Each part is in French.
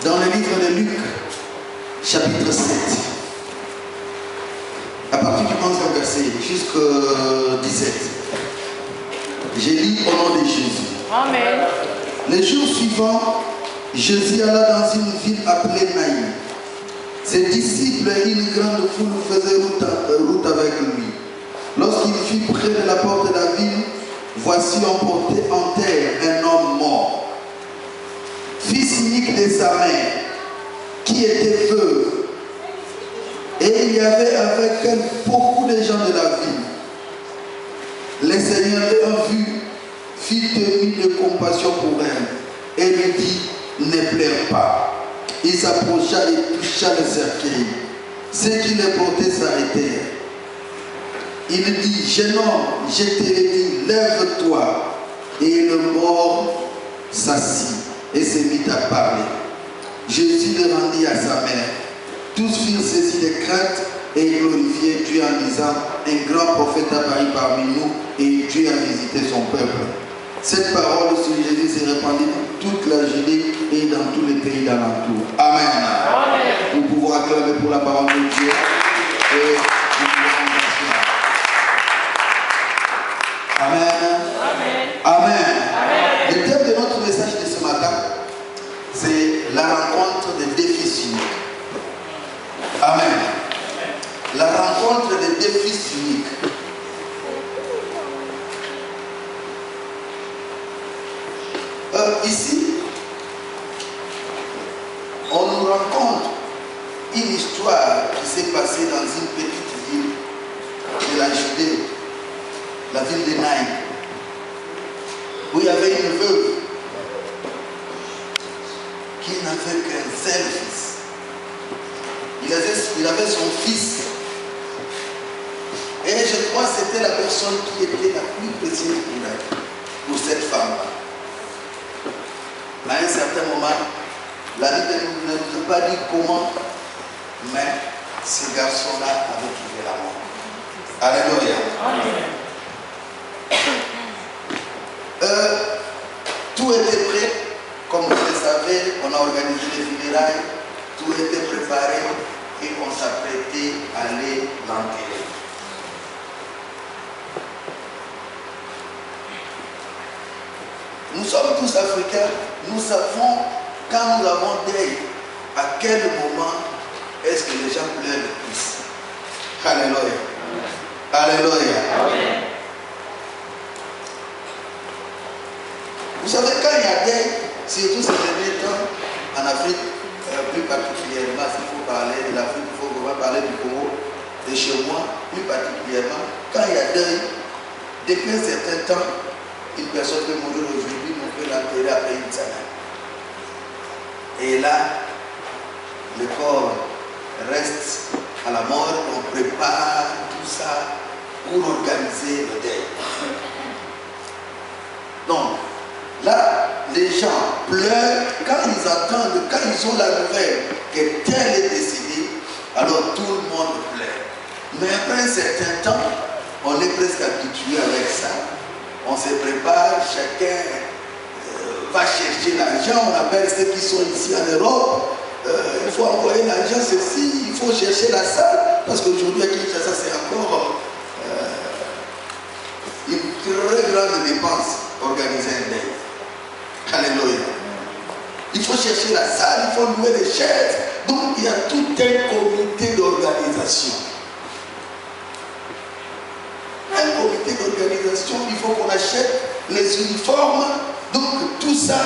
dans le livre de Luc, chapitre 7, à partir du 11e verset jusqu'au 17. J'ai lu au nom de Jésus. Amen. Les jours suivants, Jésus alla dans une ville appelée Naïm. Ses disciples et une grande foule faisaient route avec lui. Lorsqu'il fut près de la porte de la ville, voici emporté en terre un homme mort, fils unique de sa mère, qui était veuve. Et il y avait avec elle beaucoup de gens de la ville. Le Seigneur l'ayant vue, fit tenir de compassion pour elle et lui dit, ne pleure pas. Il s'approcha et toucha le cercueil. Ceux qui le portaient s'arrêtèrent. Il dit, jeune homme, je te l'ai dit, lève-toi. Et le mort s'assit et se mit à parler. Jésus le rendit à sa mère. Tous furent saisis de crainte et glorifiaient Dieu en disant, un grand prophète apparut parmi nous et Dieu a visité son peuple. Cette parole sur Jésus s'est répandue dans toute la Judée et dans tous les pays d'alentour. Amen. Amen. Nous pouvons acclamer pour la parole de Dieu. Et nous pouvons remercier. Amen. Amen. Amen. Amen. Le thème de notre message de ce matin, c'est la rencontre des défis uniques. Amen. La rencontre des défis uniques. Ici, on nous raconte une histoire qui s'est passée dans une petite ville de la Judée, la ville de Naïm, où il y avait une veuve qui n'avait qu'un seul fils. Il avait son fils. Et je crois que c'était la personne qui était la plus précieuse pour elle, pour cette femme. À un certain moment, la Bible ne nous a pas dit comment, mais ce garçon-là avait trouvé la mort. Alléluia. Tout était prêt, comme vous le savez, on a organisé les funérailles, tout était préparé et on s'apprêtait à aller l'enterrer. Nous sommes tous africains, nous savons quand nous avons deuil, à quel moment est-ce que les gens pleurent le plus. Alléluia. Alléluia. Amen. Vous savez, quand il y a deuil, surtout ces derniers temps, en Afrique, plus particulièrement, s'il faut parler de l'Afrique, il faut parler du Congo, de chez moi, plus particulièrement, quand il y a deuil, depuis un certain temps, une personne peut mourir aujourd'hui, on peut l'enterrer après une semaine. Et là, le corps reste à la mort, on prépare tout ça pour organiser le deuil. Donc, là, les gens pleurent quand ils attendent, quand ils ont la nouvelle que tel est décédé, alors tout le monde pleure. Mais après un certain temps, on est presque habitué avec ça. On se prépare, chacun va chercher l'argent. On appelle ceux qui sont ici en Europe. Il faut envoyer l'argent, ceci, il faut chercher la salle. Parce qu'aujourd'hui, à Kinshasa, c'est encore une très grande dépense organiser un deuil. Alléluia. Il faut chercher la salle, il faut louer les chaises. Donc, il y a tout un comité d'organisation. Un comité d'organisation, il faut qu'on achète les uniformes. Donc tout ça,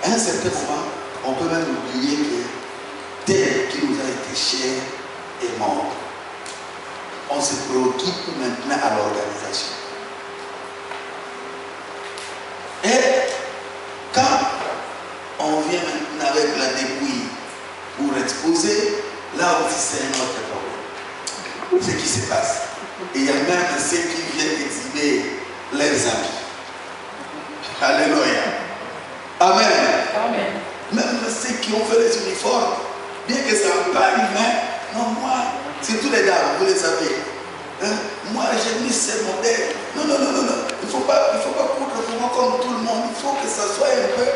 à un certain moment, on peut même oublier que tel qui nous a été cher est mort. On se préoccupe maintenant à l'organisation. Et quand on vient maintenant avec la dépouille pour exposer, là aussi c'est un autre problème. Ce qui se passe. Et il y a même ceux qui viennent exhiber leurs amis. Alléluia. Amen. Amen. Même ceux qui ont fait les uniformes, bien que ça ne pas humain, non, moi, c'est tous les dames, vous le savez. Hein? Moi, j'ai mis ces modèles. Non. Il ne faut pas coudre comme tout le monde. Il faut que ça soit un peu.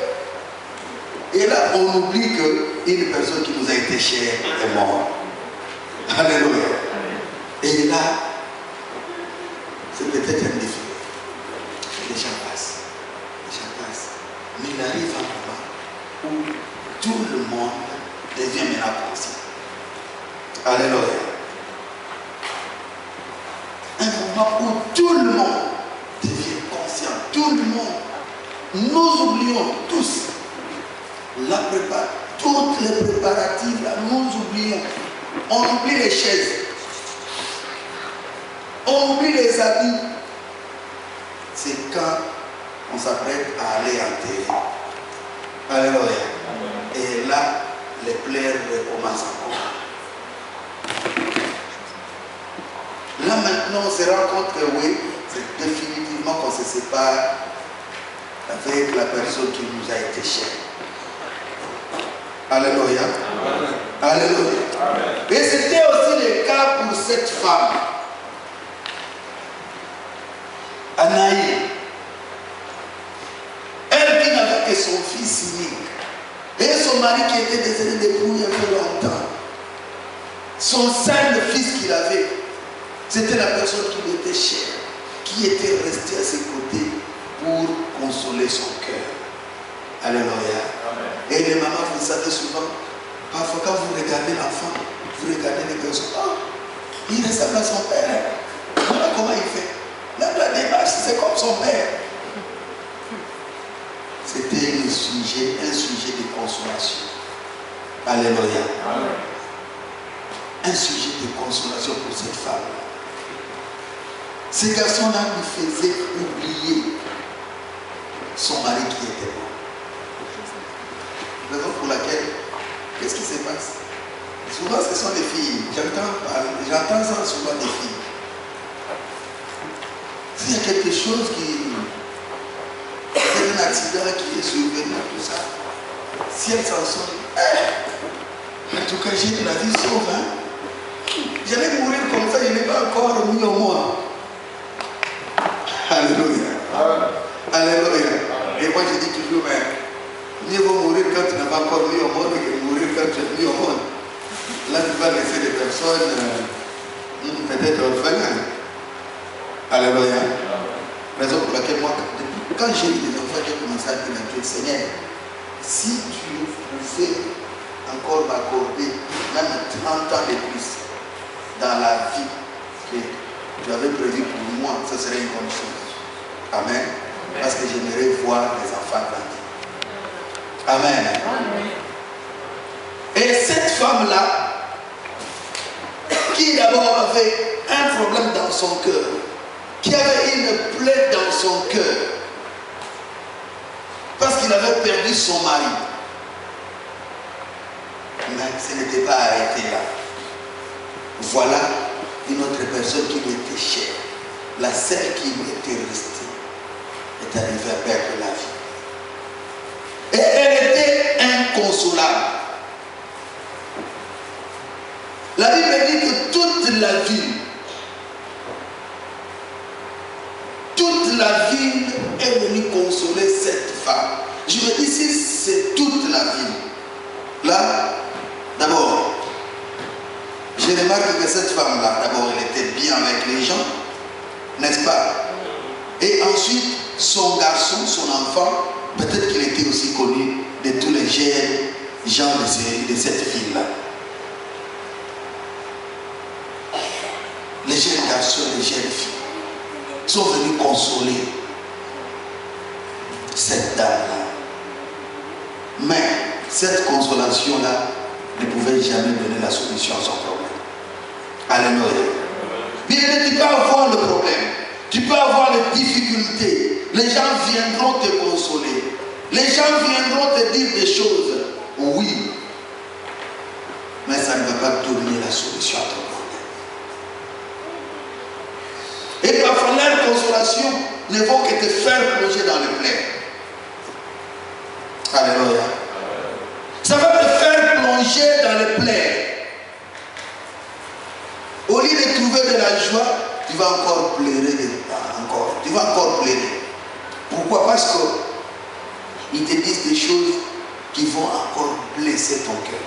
Et là, on oublie qu'une personne qui nous a été chère est morte. Alléluia. Et là, c'est peut-être un défi. Les gens passent. Mais il arrive un moment où tout le monde devient maintenant conscient. Alléluia. Un moment où tout le monde devient conscient. Tout le monde. Nous oublions tous la préparation, toutes les préparatifs, là, nous oublions. On oublie les chaises. On oublie les habits. C'est quand on s'apprête à aller enterrer. Alléluia. Et là, les pleurs recommencent encore. Là maintenant, on se rend compte que oui, c'est définitivement qu'on se sépare avec la personne qui nous a été chère. Alléluia. Alléluia. Et c'était aussi le cas pour cette femme. Anaï. Elle qui n'avait que son fils unique. Et son mari qui était décédé depuis il y avait longtemps. Son seul fils qu'il avait, c'était la personne qui lui était chère, qui était restée à ses côtés pour consoler son cœur. Alléluia. Et les mamans, vous savez souvent, parfois quand vous regardez l'enfant, vous regardez les personnes, oh, il ressemble à son père. Voilà comment il fait. Même la démarche, c'est comme son père. C'était un sujet de consolation. Alléluia. Un sujet de consolation pour cette femme. Ces garçons-là lui faisaient oublier son mari qui était mort. Raison pour laquelle, qu'est-ce qui se passe? Souvent ce sont des filles. J'entends ça souvent des filles. S'il y a quelque chose un accident qui est survenu, tout ça, si elles s'en sortent, en tout cas j'ai la vie sauve. Hein? J'allais mourir comme ça, je n'ai pas encore mis au monde. Alléluia. Alléluia. Et moi je dis toujours, mieux vaut mourir quand tu n'as pas encore mis au monde que mourir quand tu as mis au monde. Là tu vas laisser des personnes peut-être orphelines. Alléluia. Raison pour laquelle moi, quand j'ai eu des enfants, j'ai commencé à dire à Dieu, Seigneur, si tu pouvais encore m'accorder même 30 ans de plus dans la vie que tu avais prévu pour moi, ce serait une bonne chose. Amen. Parce que j'aimerais voir les enfants grandir. Amen. Amen. Et cette femme-là, qui d'abord avait un problème dans son cœur, qui avait une plaie dans son cœur, parce qu'il avait perdu son mari. Mais ce n'était pas arrêté là. Voilà une autre personne qui lui était chère. La seule qui lui était restée est arrivée à perdre la vie. Et elle était inconsolable. La Bible dit que toute la ville est venue consoler cette femme. Je me dis, si c'est toute la ville, là, d'abord, je remarque que cette femme-là, d'abord, elle était bien avec les gens, n'est-ce pas? Et ensuite, son garçon, son enfant, peut-être qu'il était aussi connu de tous les jeunes gens de cette ville-là. Les jeunes garçons et les jeunes filles sont venus consoler cette dame-là. Mais cette consolation-là ne pouvait jamais donner la solution à son problème. Alléluia. Bien, tu peux avoir le problème, tu peux avoir les difficultés. Les gens viendront te consoler. Les gens viendront te dire des choses. Oui. Mais ça ne va pas donner la solution à ton problème. Et parfois, leur consolation ne vont que te faire plonger dans le plaie. Alléluia. Ça va te faire plonger dans le plaie. Au lieu de trouver de la joie, tu vas encore pleurer. Tu vas encore pleurer. Pourquoi? Parce qu'ils te disent des choses qui vont encore blesser ton cœur.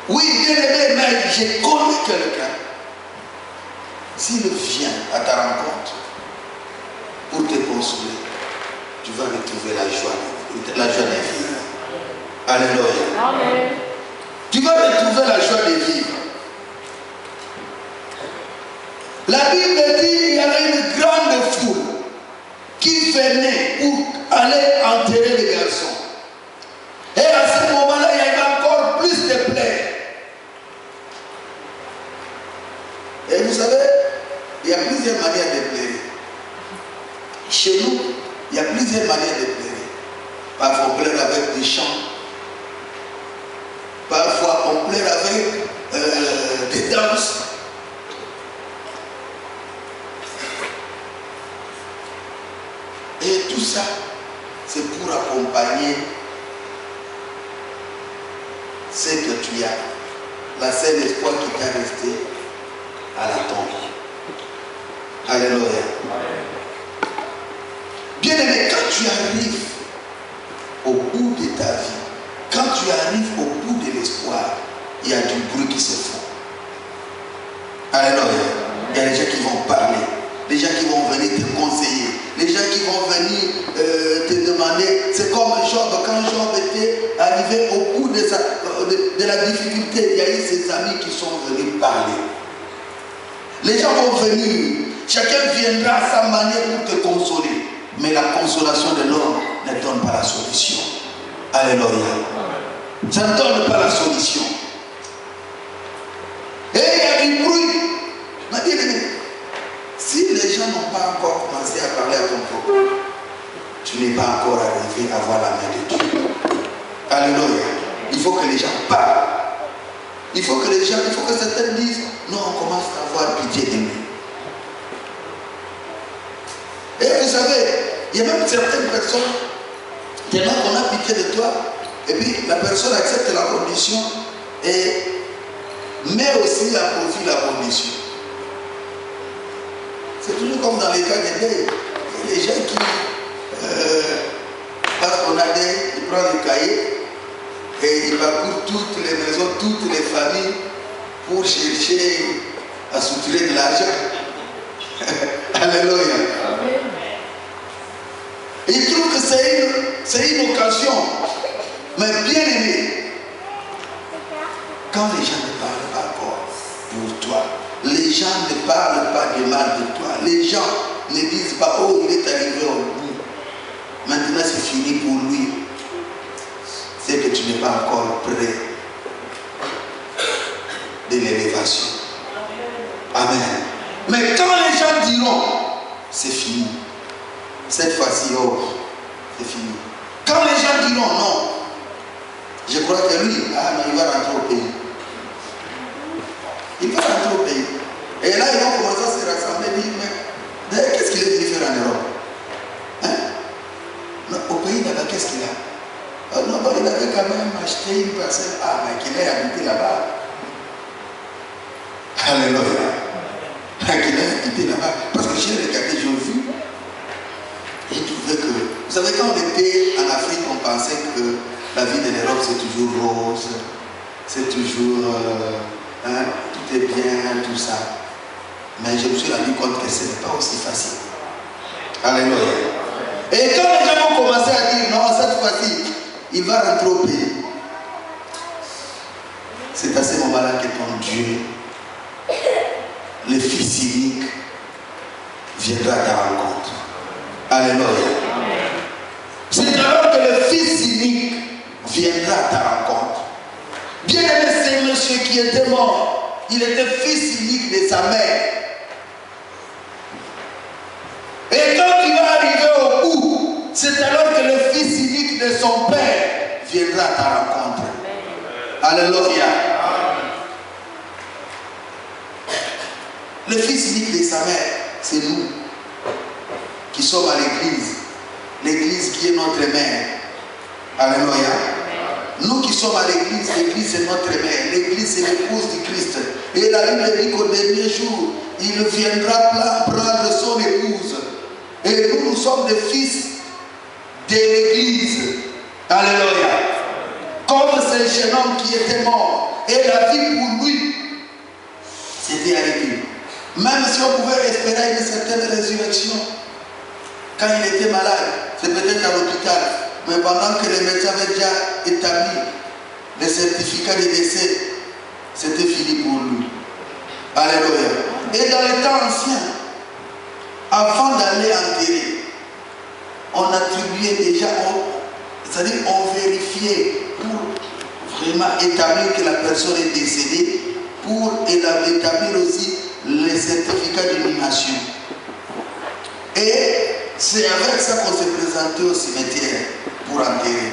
Oui, bien aimé, mais j'ai connu quelqu'un. S'il vient à ta rencontre pour te consoler, tu vas retrouver la joie de vivre. Alléluia. Amen. Tu vas retrouver la joie de vivre. La Bible dit qu'il y avait une grande foule qui venait pour aller enterrer les garçons. Et à ce moment-là, il y avait encore plus de plaies. Et vous savez, il y a plusieurs manières de pleurer. Chez nous, il y a plusieurs manières de pleurer. Parfois, on pleure avec des chants. Parfois, on pleure avec des danses. Et tout ça, c'est pour accompagner ce que tu as. La seule espoir qui t'a resté à la tombe. Alléluia. Bien aimé, quand tu arrives au bout de ta vie, quand tu arrives au bout de l'espoir, il y a du bruit qui se fait. Alléluia. Il y a des gens qui vont parler, des gens qui vont venir te conseiller, des gens qui vont venir te demander. C'est comme Job, quand Job était arrivé au bout de la difficulté, il y a eu ses amis qui sont venus parler. Les gens vont venir, chacun viendra à sa manière pour te consoler. Mais la consolation de l'homme ne donne pas la solution. Alléluia. Ça ne donne pas la solution. Et il y a du bruit. Ma bien-aimée, si les gens n'ont pas encore commencé à parler à ton propos, tu n'es pas encore arrivé à voir la main de Dieu. Alléluia. Il faut que les gens parlent. Il faut que certains disent, non, on commence à avoir pitié de lui. Et vous savez, il y a même certaines personnes, tellement qu'on a pitié de toi, et puis la personne accepte la condition et met aussi à profit la condition. C'est toujours comme dans les cas de deuil. Les gens qui, parce qu'on a des, ils prennent le cahier et ils parcourent toutes les maisons, toutes les familles pour chercher à soutirer de l'argent. Alléluia. Et ils trouvent que c'est une occasion. Mais bien aimé, quand les gens ne parlent pas encore pour toi, les gens ne parlent pas de mal de toi, les gens ne disent pas, oh, il est arrivé au bout, maintenant c'est fini pour lui, c'est que tu n'es pas encore prêt de l'élévation. Amen. Mais quand les gens diront, c'est fini, cette fois-ci, oh, c'est fini. Quand les gens diront non, je crois que lui, ah non, il va rentrer au pays. Il va rentrer au pays. Et là, ils vont commencer à se rassembler et dire, mais d'ailleurs, qu'est-ce qu'il est venu faire en Europe? Hein? Non, au pays là-bas, qu'est-ce qu'il a? Non, bon, il avait quand même acheté une parcelle. Ah, mais qu'il ait habité là-bas. Alléluia. Qu'il ait habité là-bas. Parce que j'ai regardé, j'ai vu. Et je trouvais que, vous savez, quand on était en Afrique, on pensait que la vie de l'Europe c'est toujours rose, c'est toujours, tout est bien, tout ça. Mais je me suis rendu compte que ce n'est pas aussi facile. Alléluia. Et quand les gens vont commencer à dire, non, cette fois-ci, il va rentrer au pays. C'est à ce moment-là que ton Dieu, le Fils unique, viendra à ta rencontre. Alléluia. C'est alors que le Fils unique viendra à ta rencontre. Bien aimé, c'est un monsieur qui était mort. Il était fils unique de sa mère. Et quand il va arriver au bout, c'est alors que le fils unique de son père viendra à ta rencontre. Alléluia. Le fils unique de sa mère, c'est nous qui sommes à l'église. L'église qui est notre mère. Alléluia. Nous qui sommes à l'église, l'église est notre mère. L'église est l'épouse du Christ. Et la Bible dit qu'au dernier jour, il viendra prendre son épouse. Et Et nous sommes des fils de l'Église. Alléluia. Comme ce jeune homme qui était mort. Et la vie pour lui, c'était arrêté. Même si on pouvait espérer une certaine résurrection, quand il était malade, c'est peut-être à l'hôpital, mais pendant que les médecins avaient déjà établi les certificats de décès, c'était fini pour lui. Alléluia. Et dans les temps anciens, avant d'aller enterrer, on attribuait déjà, c'est-à-dire on vérifiait pour vraiment établir que la personne est décédée, pour établir aussi les certificats d'inhumation. Et c'est avec ça qu'on s'est présenté au cimetière pour enterrer.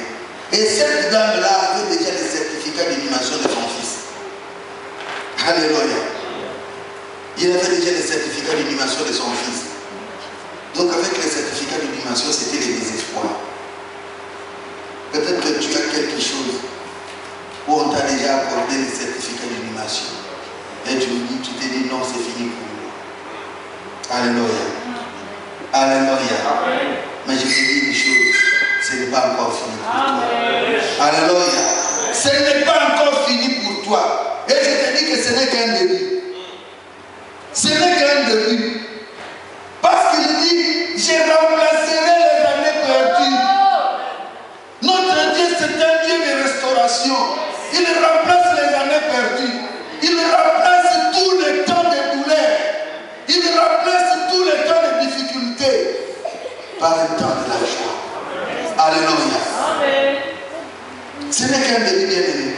Et cette dame-là avait déjà les certificats d'inhumation de son fils. Alléluia. Il avait déjà les certificats d'inhumation de son fils. Donc avec les certificats d'inhumation, c'était le désespoir. Peut-être que tu as quelque chose où on t'a déjà accordé les certificats d'inhumation. Et tu te dis non, c'est fini pour moi. Alléluia. Alléluia. Mais je te dis une chose, ce n'est pas encore fini pour toi. Alléluia. Ce n'est pas encore fini pour toi. Et je te dis que ce n'est qu'un début. Ce n'est qu'un début. Parce qu'il dit, je remplacerai les années perdues. Notre Dieu, c'est un Dieu de restauration. Il remplace les années perdues. Il remplace tout le temps de douleur. Il remplace tout le temps de difficulté par le temps de la joie. Alléluia. Amen. Ce n'est qu'un début, bien aimé.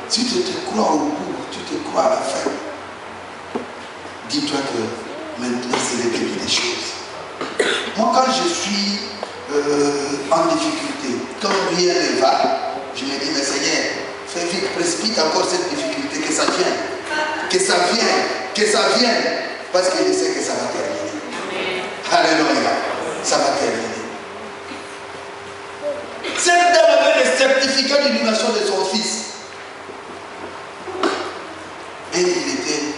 Si tu te crois au bout, tu te crois à la fin, dis-toi que maintenant c'est le début des choses. Moi, quand je suis en difficulté, quand rien ne va, je me dis, mais Seigneur, fais vite, précipite encore cette difficulté, que ça vienne, que ça vienne, que ça vienne, parce que je sais que ça va terminer. Alléluia, ça va terminer. Cette dame avait le certificat d'inhumation de son fils. Et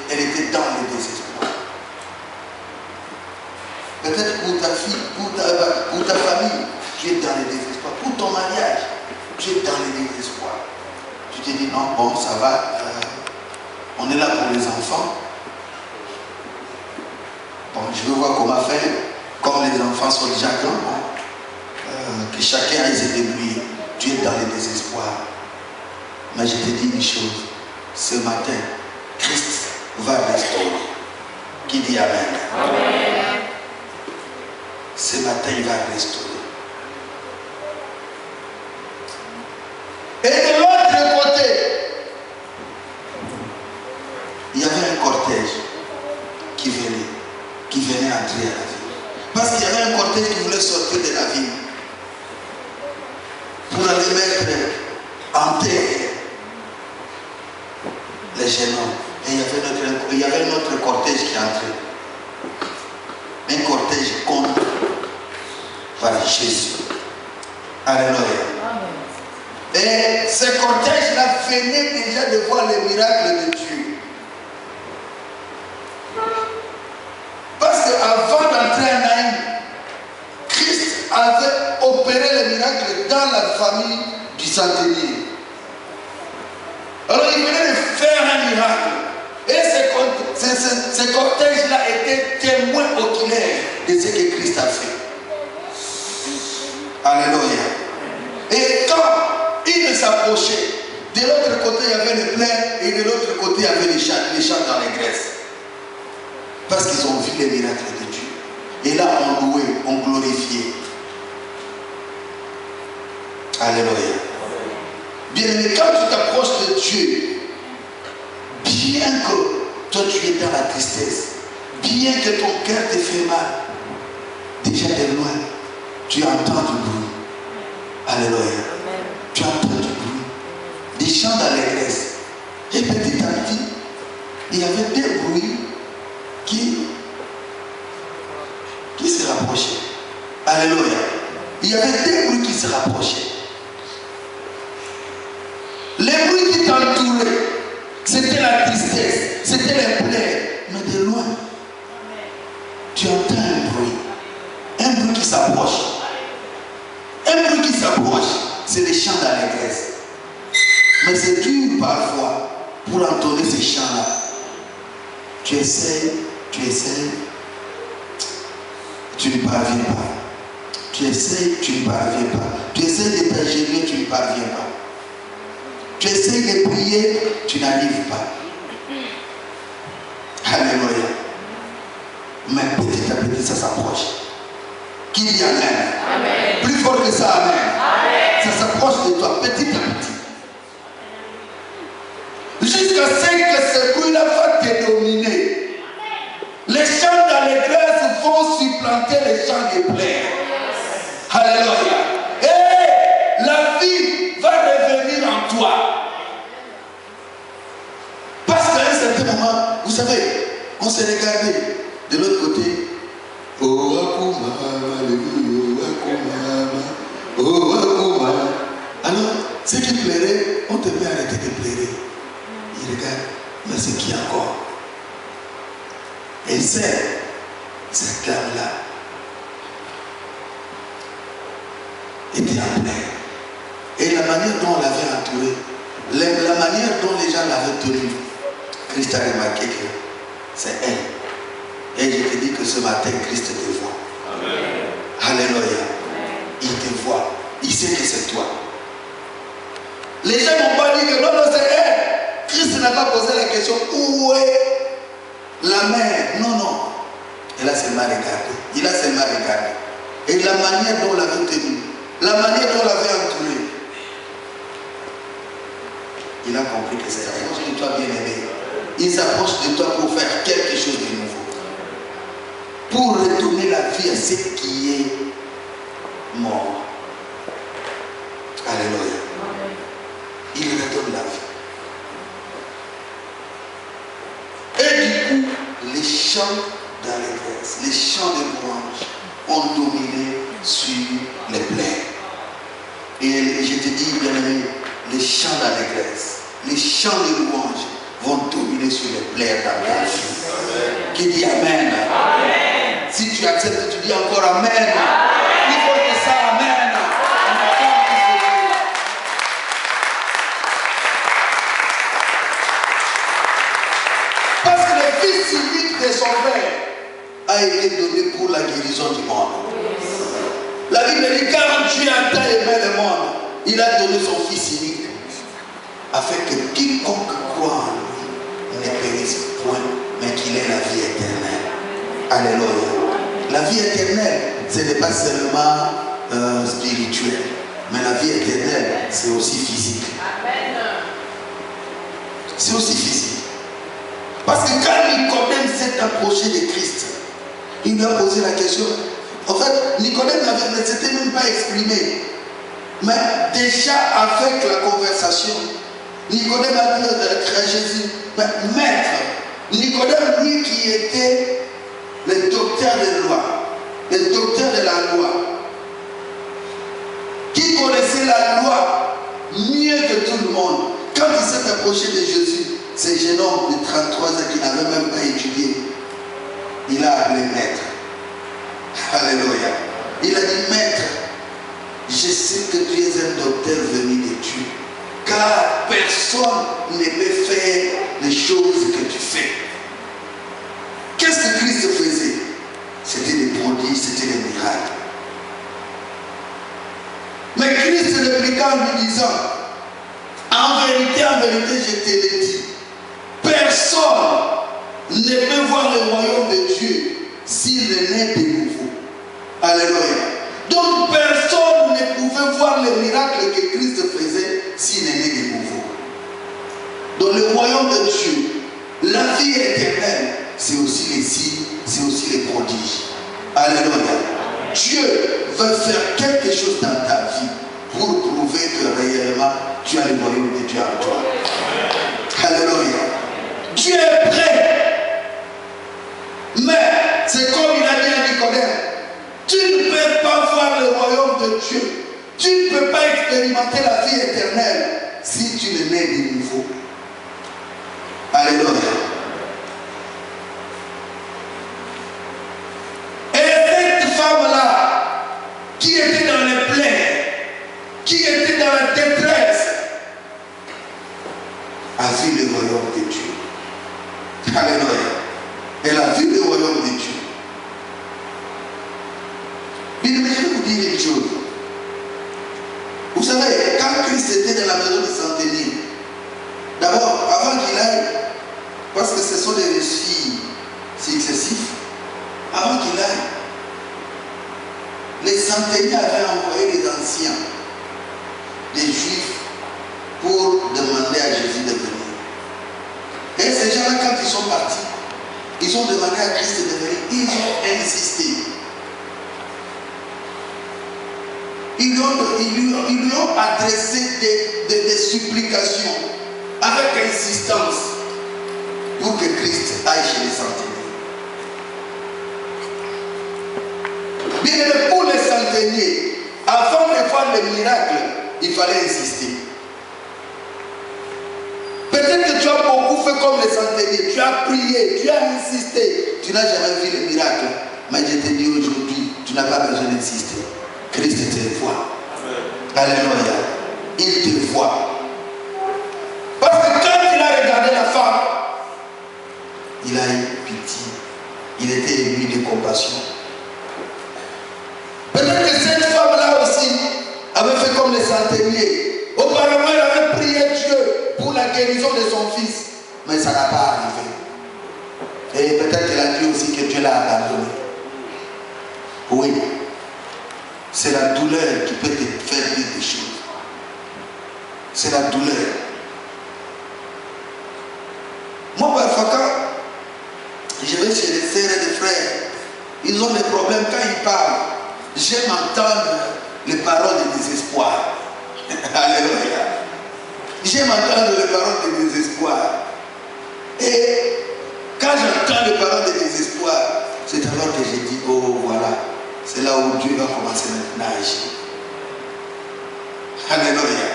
elle était dans le désespoir. Peut-être pour ta fille, pour ta famille, tu es dans le désespoir. Pour ton mariage, tu es dans le désespoir. Tu te dis non, bon, ça va. On est là pour les enfants. Bon, je veux voir comment faire. Comme les enfants sont déjà grands, que chacun aille se débrouiller. Tu es dans le désespoir. Mais je te dis une chose. Ce matin, Christ va restaurer. Qui dit Amen? Amen. Ce matin, il va restaurer. Et de l'autre côté, il y avait un cortège qui venait entrer à la ville. Parce qu'il y avait un cortège qui voulait sortir de la ville pour aller mettre en terre les jeunes hommes. Et il y avait notre cortège qui entrait. Un cortège conduit par Jésus. Alléluia. Et ce cortège-là venait déjà de voir les miracles de Dieu. Parce qu'avant d'entrer en Naïm, Christ avait opéré les miracles dans la famille du centenier. Alors il venait de faire un miracle. Et ce cortège-là était témoin oculaire de ce que Christ a fait. Alléluia. Et quand il s'approchait, de l'autre côté il y avait les plaines et de l'autre côté il y avait les champs dans les graisses. Parce qu'ils ont vu les miracles de Dieu. Et là on louait, on glorifiait. Alléluia. Bien aimé, quand tu t'approches de Dieu, bien que toi tu es dans la tristesse, bien que ton cœur te fait mal, déjà de loin, tu entends du bruit. Alléluia. Tu entends du bruit. Des chants d'allégresse. Et petit à petit, il y avait des bruits qui se rapprochaient. Alléluia. Il y avait des bruits qui se rapprochaient. Les bruits qui t'entouraient, c'était la tristesse, c'était les plaies, mais de loin. Mais c'est dur parfois pour entonner ces chants-là. Tu essaies, tu ne parviens pas. Tu essaies, tu ne parviens pas. Tu essaies de t'ingénier, tu ne parviens pas. Tu essaies de prier, tu n'arrives pas. Alléluia. Mais petit à petit, ça s'approche. Qui dit Amen? Amen. Plus fort que ça, Amen. Amen. Ça s'approche de toi, petit à petit. Jusqu'à ce que ce bruit-là va te dominer. Les chants d'allégresse vont supplanter les chants de plaie. Alléluia. Et la vie va revenir en toi. Parce qu'à un certain moment, vous savez, on s'est regardé de l'autre côté. Oh, Akuma, alléluia, oh, Akuma. Alors, ceux qui pleuraient, on te met à arrêter de pleurer. Ils regardent, mais c'est qui encore? Et cette dame-là était en pleurs. Et la manière dont on l'avait entourée, la manière dont les gens l'avaient tenue, Christ a remarqué que c'est elle. Et je te dis que ce matin, Christ te voit. Amen. Alléluia. Amen. Il te voit. Il sait que c'est toi. Les gens n'ont pas dit que non, non, c'est elle. Christ n'a pas posé la question, où est la mère? Non, non. Elle a seulement regardé. Il a seulement regardé. Et la manière dont on l'avait tenue, la manière dont on l'avait entourée, il a compris que c'est elle. Je dis, toi bien aimé. Il s'approche de toi pour faire quelque chose de nouveau. Pour retourner la vie à ce qui est mort. Alléluia. Il retourne la vie. Et du coup, les chants d'allégresse, les chants de louange ont dominé sur les plaies. Et je te dis, bien aimé, les chants d'allégresse, les chants de louange vont dominer sur les plaies dans ta vie. Qui dit Amen? Amen. Si tu acceptes, tu dis encore Amen. Amen. Il faut que ça, Amen. Parce que le fils unique de son père a été donné pour la guérison du monde. La Bible dit, car Dieu a tant aimé le monde, il a donné son fils unique, afin que quiconque croit en lui ne périsse point, mais qu'il ait la vie éternelle. Alléluia. La vie éternelle, ce n'est pas seulement spirituel, mais la vie éternelle, c'est aussi physique. C'est aussi physique. Parce que quand Nicodème s'est approché de Christ, il lui a posé la question. En fait, Nicodème ne s'était même pas exprimé. Mais déjà avec la conversation, Nicodème a dit à Jésus, maître, Nicodème, lui qui était le docteur de loi, le docteur de la loi, qui connaissait la loi mieux que tout le monde, quand il s'est approché de Jésus, ce jeune homme de 33 ans qui n'avait même pas étudié, il a appelé maître. Alléluia. Il a dit, maître, je sais que tu es un docteur venu de Dieu, car personne ne peut faire les choses que tu fais. Qu'est-ce que Christ faisait? C'était des prodiges, c'était des miracles. Mais Christ répliqua en lui disant, en vérité, je te l'ai dit, personne ne peut voir le royaume de Dieu s'il est né de nouveau. Alléluia. Donc personne ne pouvait voir les miracles que Christ faisait s'il est né de nouveau. Dans le royaume de Dieu, la vie éternelle, c'est aussi les signes, c'est aussi les prodiges. Alléluia. Dieu veut faire quelque chose dans ta vie pour prouver que réellement tu as le royaume de Dieu en toi. Alléluia. Dieu est prêt. Mais c'est comme il a dit à Nicodème, tu ne peux pas voir le royaume de Dieu. Tu ne peux pas expérimenter la vie éternelle si tu ne nais de nouveau. Alléluia. Femme-là, qui était dans les plaies, qui était dans la détresse, était dans la maison du centenier. D'abord, avant qu'il aille, parce que ce sont des récits successifs, avant qu'il aille, les centeniers avaient envoyé les anciens, des juifs, pour demander à Jésus de venir. Et ces gens-là, quand ils sont partis, ils ont demandé à Christ de venir, ils ont insisté. Ils lui ont adressé des supplications avec insistance pour que Christ aille chez les centeniers. Bien aimé, pour les centeniers, avant de voir le miracle, il fallait insister. Peut-être que tu as beaucoup fait comme les centeniers, tu as prié, tu as insisté, tu n'as jamais vu le miracle. Mais je te dis aujourd'hui, tu n'as pas besoin d'insister. Christ te voit. Alléluia. Il te voit. Parce que quand il a regardé la femme, il a eu pitié. Il était ému de compassion. Peut-être que cette femme-là aussi avait fait comme les centeniers. Auparavant, elle avait prié Dieu pour la guérison de son fils. Mais ça n'a pas arrivé. Et peut-être qu'elle a dit aussi que Dieu l'a abandonné. Oui. C'est la douleur qui peut te faire dire des choses. C'est la douleur. Moi, parfois, quand je vais chez les sœurs et les frères, ils ont des problèmes quand ils parlent. J'aime entendre les paroles de désespoir. Alléluia. J'aime entendre les paroles de désespoir. Et quand j'entends les paroles de désespoir, c'est alors que je dis, oh voilà, c'est là où Dieu va commencer maintenant à agir. Alléluia.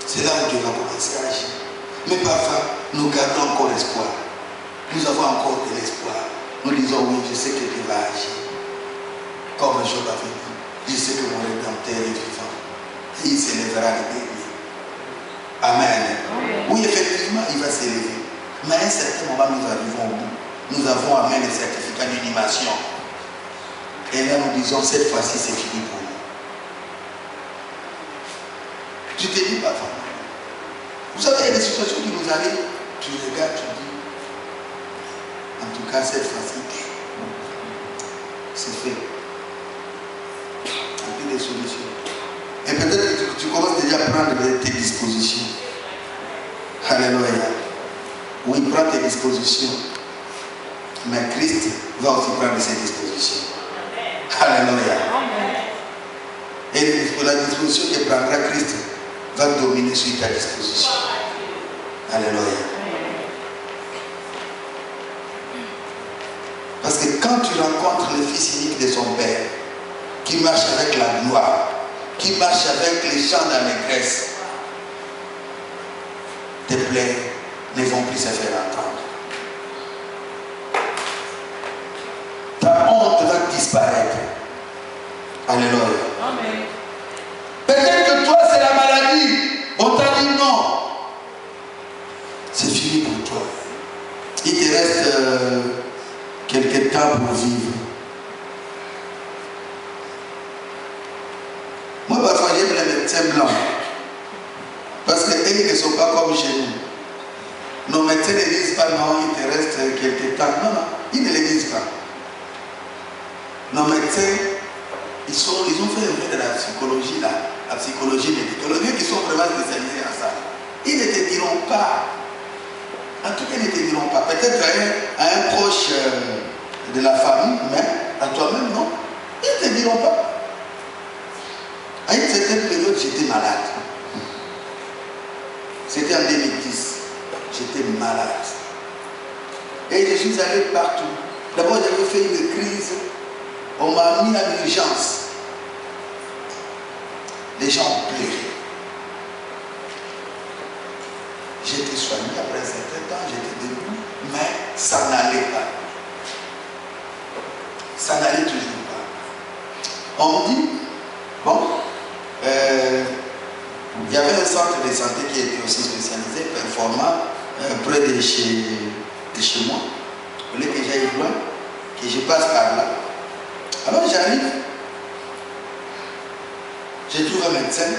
C'est là où Dieu va commencer à agir. Mais parfois, nous gardons encore espoir. Nous avons encore de l'espoir. Nous disons, oui, je sais que Dieu va agir. Comme Job avait dit, je sais que mon Rédempteur est vivant. Et il s'élèvera le dernier. Amen. Oui, effectivement, il va s'élever. Mais à un certain moment, nous arrivons au bout. Nous avons amené les certificats d'inhumation. Et là, nous disons, cette fois-ci, c'est fini pour nous. Tu te dis, parfois. Vous savez, il y a des situations qui nous arrivent. Tu regardes, tu dis, en tout cas, cette fois-ci, c'est fait. Il y a des solutions. Et peut-être que tu commences déjà à prendre tes dispositions. Alléluia. Oui, prends tes dispositions. Mais Christ va aussi prendre ses dispositions. Alléluia. Et la disposition que prendra Christ va dominer sur ta disposition. Alléluia. Parce que quand tu rencontres le Fils unique de son Père, qui marche avec la gloire, qui marche avec les chants d'allégresse, tes plaies ne vont plus se faire entendre. Ta honte va disparaître. Alléluia. Amen. Peut-être que toi, c'est la maladie. On t'a dit non. C'est fini pour toi. Il te reste quelques temps pour vivre. Moi, parfois, j'aime les médecins blancs. Parce qu'ils ne sont pas comme chez nous. Nos médecins ne disent pas non, il te reste quelques temps. Non, non, ils ne le disent pas. Nos médecins, ils ont fait un peu de la psychologie, là, la psychologie médicale. Les qui sont vraiment spécialisés en ça. Ils ne te diront pas. En tout cas, ils ne te diront pas. Peut-être à un proche de la famille, mais à toi-même, non. Ils ne te diront pas. À une certaine période, j'étais malade. C'était en 2010. J'étais malade. Et je suis allé partout. D'abord, j'avais fait une crise. On m'a mis en urgence. Les gens ont pleuré. J'ai été soigné après un certain temps, j'étais debout, mais ça n'allait pas. Ça n'allait toujours pas. On me dit, bon, il y avait un centre de santé qui était aussi spécialisé, performant, près de chez moi. Vous voulez que j'aille loin, que je passe par là. Alors j'arrive, je trouve un médecin,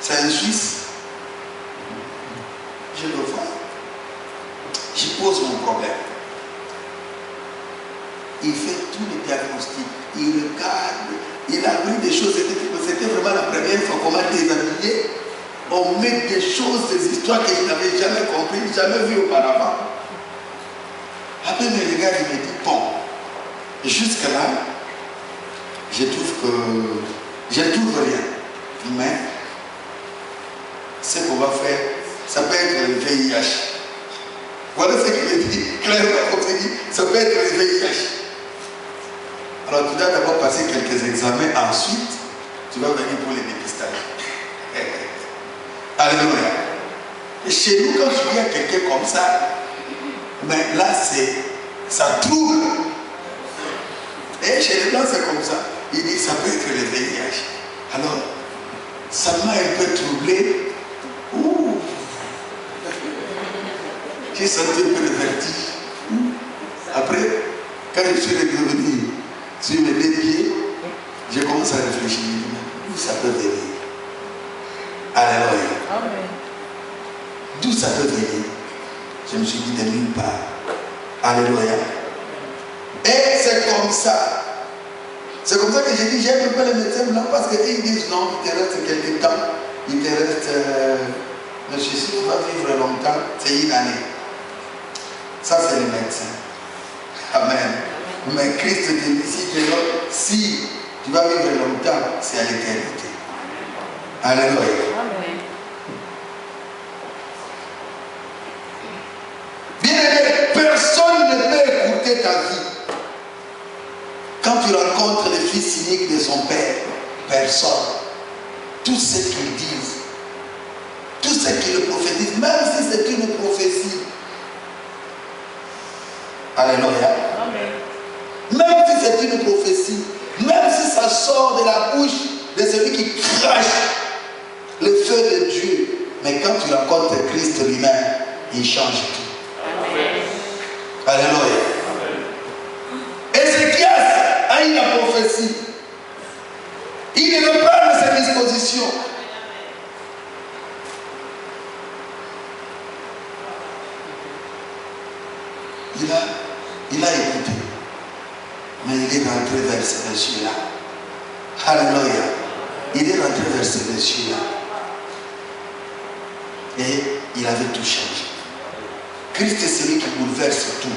C'est un Suisse. Je le vois. Je pose mon problème. Il fait tous les diagnostics. Il regarde. Il a vu des choses. C'était vraiment la première fois qu'on m'a déshabillé. On met des choses, des histoires que je n'avais jamais compris, jamais vues auparavant. Après, il me regarde, il me dit, bon, jusque-là, je trouve rien. Mais, ce qu'on va faire, ça peut être le VIH. Voilà ce qu'il me dit, clairement, comme il dit, ça peut être le VIH. Alors, tu dois d'abord passer quelques examens, ensuite, tu vas venir pour les dépistages. Alléluia. Et chez nous, quand je viens à quelqu'un comme ça, mais là, ça trouble. Et chez les Blancs, c'est comme ça. Il dit, ça peut être le VIH. Alors, ça m'a un peu troublé. Ouh. J'ai senti un peu de vertige. Après, quand je suis revenu sur mes deux pieds, j'ai commencé à réfléchir. D'où ça peut venir? Alléluia. Amen. D'où ça peut venir? Je me suis dit de nulle part. Alléluia. Et c'est comme ça. C'est comme ça que j'ai dit, j'aime pas les médecins blancs parce qu'ils disent non, il te reste quelques temps. Il te reste, monsieur, si tu vas vivre longtemps, c'est une année. Ça, c'est les médecins. Amen. Mais Christ te dit ici que si tu vas vivre longtemps, c'est à l'éternité. Alléluia. Amen. Bien-aimé, personne ne peut écouter ta vie. Quand tu rencontres le fils unique de son père, personne. Tout ce qu'ils disent, tout ce qu'ils prophétisent, même si c'est une prophétie. Alléluia. Amen. Même si c'est une prophétie, même si ça sort de la bouche de celui qui crache le feu de Dieu, mais quand tu rencontres Christ lui-même, il change tout. Amen. Alléluia. Ézéchias a eu la prophétie. Il ne veut pas de ses dispositions. Il a écouté. Mais il est rentré vers ces cieux-là. Alléluia. Il est rentré vers ces cieux-là. Et il avait tout changé. Christ est celui qui bouleverse tout.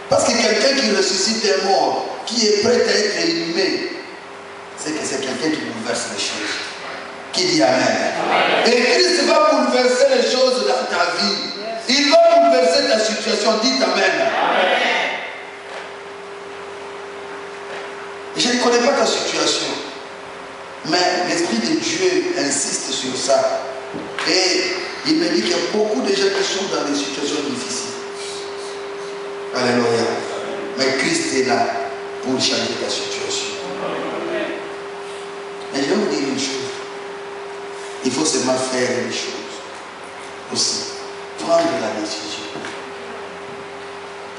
Parce que quelqu'un qui ressuscite des morts, qui est prêt à être inhumé, c'est que c'est quelqu'un qui bouleverse les choses. Qui dit Amen. Amen. Et Christ va bouleverser les choses dans ta vie. Il va bouleverser ta situation. Dites Amen. Amen. Je ne connais pas ta situation, mais l'Esprit de Dieu insiste sur ça. Et il me dit qu'il y a beaucoup de gens qui sont dans des situations difficiles. Alléluia. Mais Christ est là pour changer ta situation. Mais je vais vous dire une chose. Il faut seulement faire une chose aussi. Prendre la décision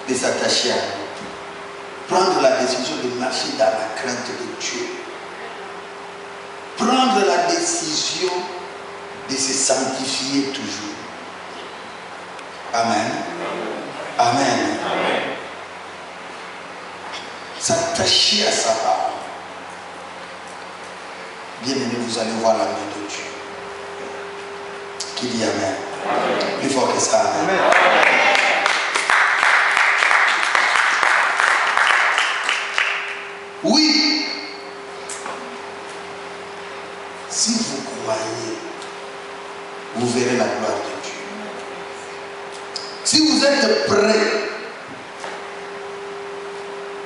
de s'attacher à nous. Prendre la décision de marcher dans la crainte de Dieu. Prendre la décision de se sanctifier toujours. Amen. Amen. Amen. S'attacher à sa parole. Bien-aimé, vous allez voir la main de Dieu. Qui dit Amen. Amen. Plus fort que ça. Amen. Amen. Oui. Si vous croyez, vous verrez la gloire de Dieu. Si vous êtes prêts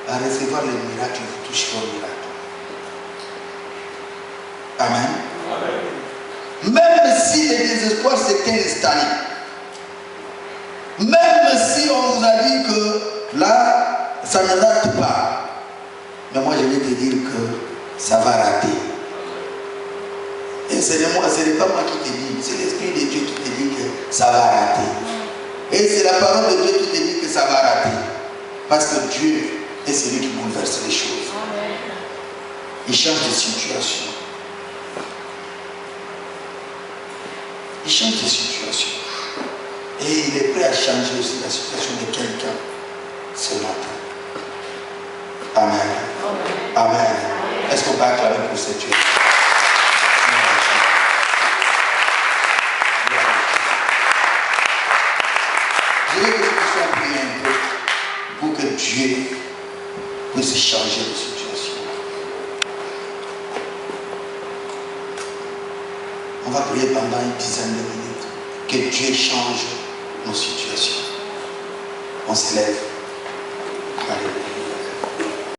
à recevoir les miracles, vous toucherez au miracle. Amen. Amen. Même si le désespoir s'était installé, même si on vous a dit que là, ça ne rate pas, mais moi je vais te dire que ça va rater. Et ce n'est pas moi qui te dis, c'est l'Esprit de Dieu qui te dit que ça va rater. Et c'est la parole de Dieu qui te dit que ça va rater. Parce que Dieu est celui qui bouleverse les choses. Il change de situation. Il change de situation. Et il est prêt à changer aussi la situation de quelqu'un ce matin. Amen. Amen. Est-ce qu'on peut acclamer pour cette Dieu? Je veux que nous puissions prier un peu pour que Dieu puisse changer de situation. On va prier pendant une dizaine de minutes que Dieu change nos situations. On se lève.